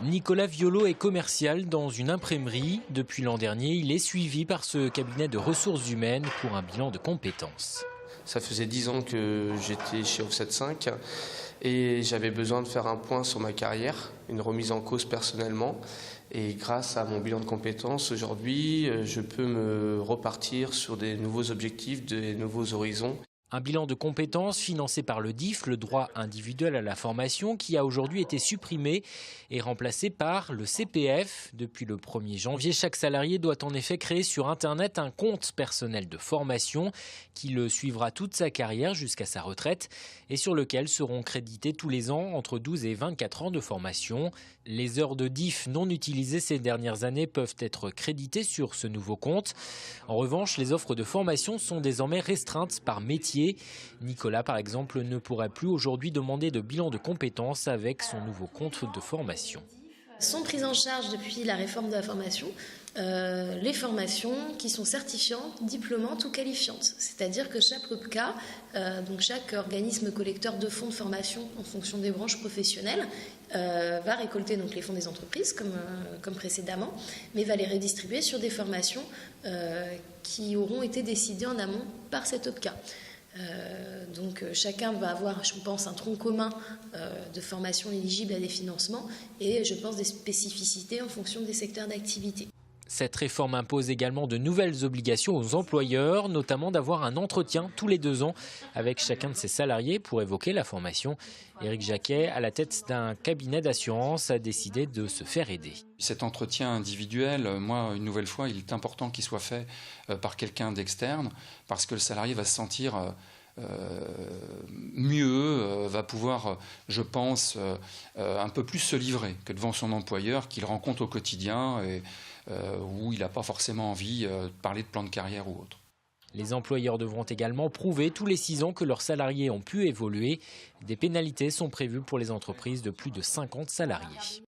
Nicolas Violo est commercial dans une imprimerie. Depuis l'an dernier, il est suivi par ce cabinet de ressources humaines pour un bilan de compétences. Ça faisait 10 ans que j'étais chez Offset 5 et j'avais besoin de faire un point sur ma carrière, une remise en cause personnellement. Et grâce à mon bilan de compétences, aujourd'hui, je peux me repartir sur des nouveaux objectifs, des nouveaux horizons. Un bilan de compétences financé par le DIF, le droit individuel à la formation, qui a aujourd'hui été supprimé et remplacé par le CPF. Depuis le 1er janvier, chaque salarié doit en effet créer sur Internet un compte personnel de formation qui le suivra toute sa carrière jusqu'à sa retraite et sur lequel seront crédités tous les ans entre 12 et 24 ans de formation. Les heures de DIF non utilisées ces dernières années peuvent être créditées sur ce nouveau compte. En revanche, les offres de formation sont désormais restreintes par métier. Nicolas, par exemple, ne pourrait plus aujourd'hui demander de bilan de compétences avec son nouveau compte de formation. Sont prises en charge depuis la réforme de la formation les formations qui sont certifiantes, diplômantes ou qualifiantes. C'est-à-dire que chaque OPCA, donc chaque organisme collecteur de fonds de formation en fonction des branches professionnelles, va récolter donc les fonds des entreprises comme précédemment, mais va les redistribuer sur des formations qui auront été décidées en amont par cet OPCA. Donc chacun va avoir, je pense, un tronc commun de formation éligible à des financements et je pense des spécificités en fonction des secteurs d'activité. Cette réforme impose également de nouvelles obligations aux employeurs, notamment d'avoir un entretien tous les 2 ans avec chacun de ses salariés pour évoquer la formation. Éric Jacquet, à la tête d'un cabinet d'assurance, a décidé de se faire aider. Cet entretien individuel, moi, une nouvelle fois, il est important qu'il soit fait par quelqu'un d'externe parce que le salarié va se sentir mieux, va pouvoir, je pense, un peu plus se livrer que devant son employeur qu'il rencontre au quotidien et où il n'a pas forcément envie de parler de plan de carrière ou autre. Les employeurs devront également prouver tous les 6 ans que leurs salariés ont pu évoluer. Des pénalités sont prévues pour les entreprises de plus de 50 salariés.